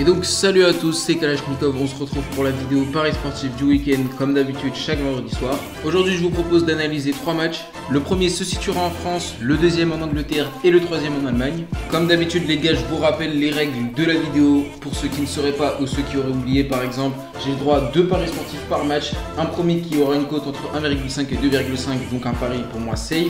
Et donc salut à tous, c'est Kalashnikov, on se retrouve pour la vidéo Paris sportif du week-end comme d'habitude chaque vendredi soir. Aujourd'hui je vous propose d'analyser 3 matchs. Le premier se situera en France, le deuxième en Angleterre et le troisième en Allemagne. Comme d'habitude les gars, je vous rappelle les règles de la vidéo. Pour ceux qui ne sauraient pas ou ceux qui auraient oublié par exemple, j'ai le droit à 2 paris sportifs par match. Un premier qui aura une cote entre 1,5 et 2,5, donc un pari pour moi safe.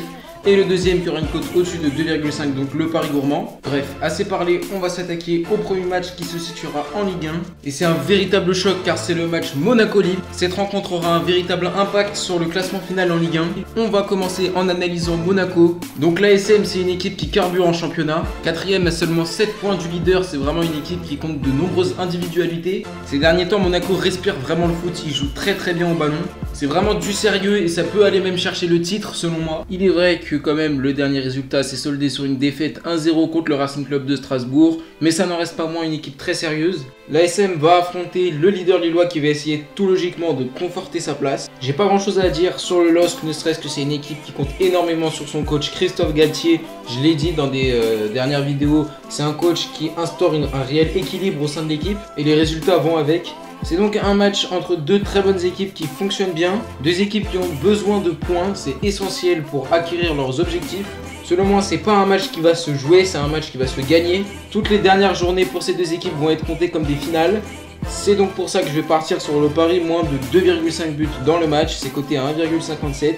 Et le deuxième qui aura une cote au-dessus de 2,5, donc le pari gourmand. Bref, assez parlé, on va s'attaquer au premier match qui se situera en Ligue 1. Et c'est un véritable choc car c'est le match Monaco-Lille. Cette rencontre aura un véritable impact sur le classement final en Ligue 1. On va commencer en analysant Monaco. Donc l'ASM, c'est une équipe qui carbure en championnat. 4ème à seulement 7 points du leader, c'est vraiment une équipe qui compte de nombreuses individualités. Ces derniers temps, Monaco respire vraiment le foot, il joue très bien au ballon. C'est vraiment du sérieux et ça peut aller même chercher le titre selon moi. Il est vrai que quand même le dernier résultat s'est soldé sur une défaite 1-0 contre le Racing Club de Strasbourg, mais ça n'en reste pas moins une équipe très sérieuse. L'ASM va affronter le leader lillois qui va essayer tout logiquement de conforter sa place. J'ai pas grand chose à dire sur le LOSC, ne serait-ce que c'est une équipe qui compte énormément sur son coach Christophe Galtier. Je l'ai dit dans des dernières vidéos, c'est un coach qui instaure un réel équilibre au sein de l'équipe et les résultats vont avec. C'est donc un match entre deux très bonnes équipes qui fonctionnent bien, deux équipes qui ont besoin de points, c'est essentiel pour acquérir leurs objectifs. Selon moi, c'est pas un match qui va se jouer, c'est un match qui va se gagner. Toutes les dernières journées pour ces deux équipes vont être comptées comme des finales. C'est donc pour ça que je vais partir sur le pari moins de 2,5 buts dans le match, c'est coté à 1,57.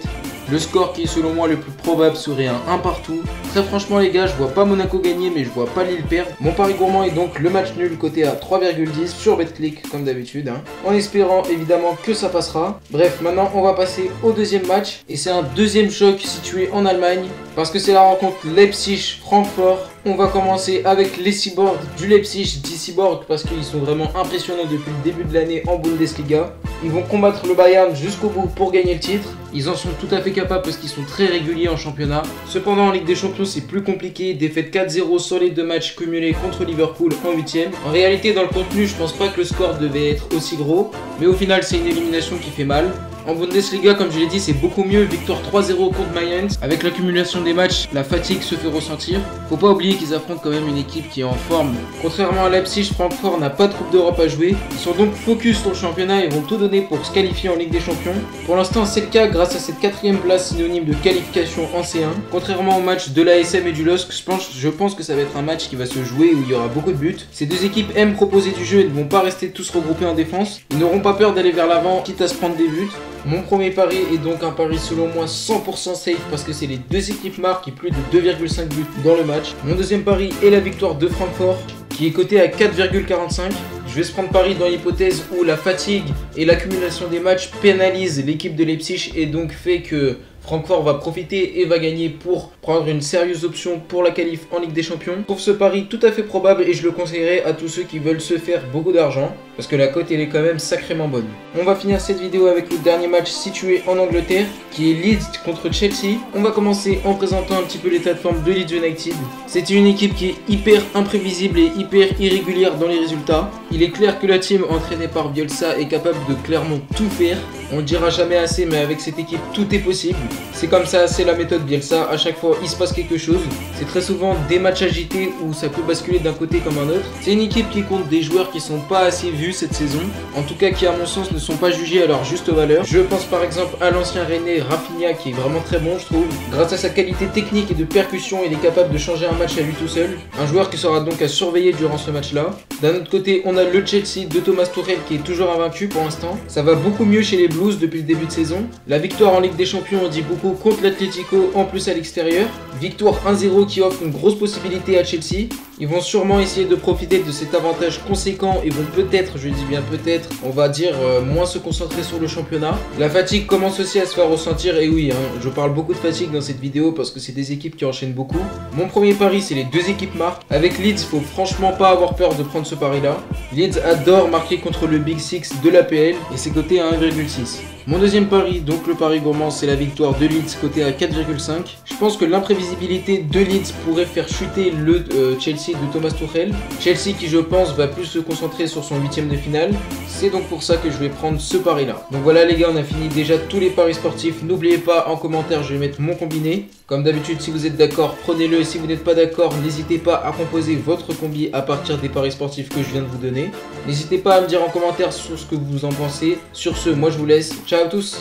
Le score qui est selon moi le plus probable serait un 1 partout. Très franchement les gars, je vois pas Monaco gagner mais je vois pas Lille perdre. Mon pari gourmand est donc le match nul coté à 3,10 sur BetClick comme d'habitude. En espérant évidemment que ça passera. Bref, maintenant on va passer au deuxième match. Et c'est un deuxième choc situé en Allemagne. Parce que c'est la rencontre Leipzig-Francfort. On va commencer avec les Cyborgs du Leipzig. Je dis Cyborgs parce qu'ils sont vraiment impressionnants depuis le début de l'année en Bundesliga. Ils vont combattre le Bayern jusqu'au bout pour gagner le titre. Ils en sont tout à fait capables parce qu'ils sont très réguliers en championnat. Cependant en Ligue des Champions c'est plus compliqué. Défaite 4-0 sur les 2 matchs cumulés contre Liverpool en 8ème. En réalité dans le contenu je pense pas que le score devait être aussi gros. Mais au final c'est une élimination qui fait mal. En Bundesliga, comme je l'ai dit, c'est beaucoup mieux. Victoire 3-0 contre Mayence. Avec l'accumulation des matchs, la fatigue se fait ressentir. Faut pas oublier qu'ils affrontent quand même une équipe qui est en forme. Contrairement à Leipzig, Francfort n'a pas de Coupe d'Europe à jouer. Ils sont donc focus sur le championnat et vont tout donner pour se qualifier en Ligue des Champions. Pour l'instant, c'est le cas grâce à cette 4ème place synonyme de qualification en C1. Contrairement au match de l'ASM et du LOSC, je pense que ça va être un match qui va se jouer où il y aura beaucoup de buts. Ces deux équipes aiment proposer du jeu et ne vont pas rester tous regroupés en défense. Ils n'auront pas peur d'aller vers l'avant, quitte à se prendre des buts. Mon premier pari est donc un pari selon moi 100% safe parce que c'est les deux équipes marquent et plus de 2,5 buts dans le match. Mon deuxième pari est la victoire de Francfort qui est coté à 4,45. Je vais se prendre pari dans l'hypothèse où la fatigue et l'accumulation des matchs pénalisent l'équipe de Leipzig et donc fait que Francfort va profiter et va gagner pour prendre une sérieuse option pour la qualif en Ligue des Champions. Je trouve ce pari tout à fait probable et je le conseillerais à tous ceux qui veulent se faire beaucoup d'argent parce que la cote elle est quand même sacrément bonne. On va finir cette vidéo avec le dernier match situé en Angleterre qui est Leeds contre Chelsea. On va commencer en présentant un petit peu l'état de forme de Leeds United. C'est une équipe qui est hyper imprévisible et hyper irrégulière dans les résultats. Il est clair que la team entraînée par Bielsa est capable de clairement tout faire. On ne dira jamais assez mais avec cette équipe tout est possible. C'est comme ça, c'est la méthode Bielsa, à chaque fois il se passe quelque chose. C'est très souvent des matchs agités où ça peut basculer d'un côté comme un autre. C'est une équipe qui compte des joueurs qui sont pas assez vus cette saison. En tout cas qui à mon sens ne sont pas jugés à leur juste valeur. Je pense par exemple à l'ancien Rennais Rafinha qui est vraiment très bon je trouve. Grâce à sa qualité technique et de percussion il est capable de changer un match à lui tout seul. Un joueur qui sera donc à surveiller durant ce match là. D'un autre côté on a le Chelsea de Thomas Tuchel qui est toujours invaincu pour l'instant. Ça va beaucoup mieux chez les Blues depuis le début de saison. La victoire en Ligue des Champions on dit beaucoup contre l'Atlético en plus à l'extérieur. Victoire 1-0 qui offre une grosse possibilité à Chelsea. Ils vont sûrement essayer de profiter de cet avantage conséquent et vont peut-être, je dis bien peut-être, on va dire moins se concentrer sur le championnat. La fatigue commence aussi à se faire ressentir et oui, je parle beaucoup de fatigue dans cette vidéo parce que c'est des équipes qui enchaînent beaucoup. Mon premier pari c'est les deux équipes marquent. Avec Leeds, il faut franchement pas avoir peur de prendre ce pari là. Leeds adore marquer contre le Big Six de l'APL et c'est coté à 1,6. Mon deuxième pari, donc le pari gourmand, c'est la victoire de Leeds coté à 4,5. Je pense que l'imprévisibilité de Leeds pourrait faire chuter le Chelsea Chelsea de Thomas Tuchel. Chelsea qui je pense va plus se concentrer sur son huitième de finale. C'est donc pour ça que je vais prendre ce pari là. Donc voilà les gars, on a fini déjà tous les paris sportifs. N'oubliez pas en commentaire, je vais mettre mon combiné. Comme d'habitude, si vous êtes d'accord, prenez-le. Et si vous n'êtes pas d'accord, n'hésitez pas à composer votre combi à partir des paris sportifs que je viens de vous donner. N'hésitez pas à me dire en commentaire sur ce que vous en pensez. Sur ce, moi je vous laisse. Ciao à tous.